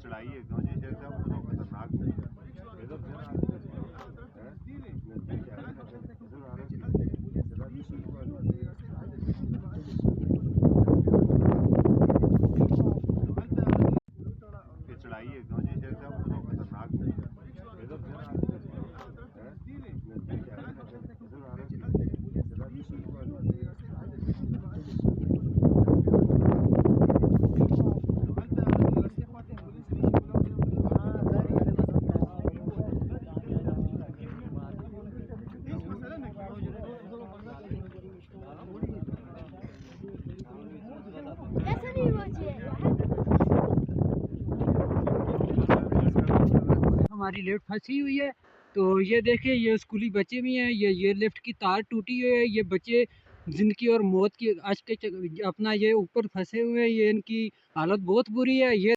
चढ़ाई है क्यों जी शेर साहब तो खतरनाक है चढ़ाई है क्यों जी शेर साहब तो खतरनाक हमारी लिफ्ट फंसी हुई है। तो ये देखिए ये स्कूली बच्चे भी हैं, ये लिफ्ट की तार टूटी हुई है। ये बच्चे जिंदगी और मौत की आज के अपना ये ऊपर फंसे हुए हैं, ये इनकी हालत बहुत बुरी है। ये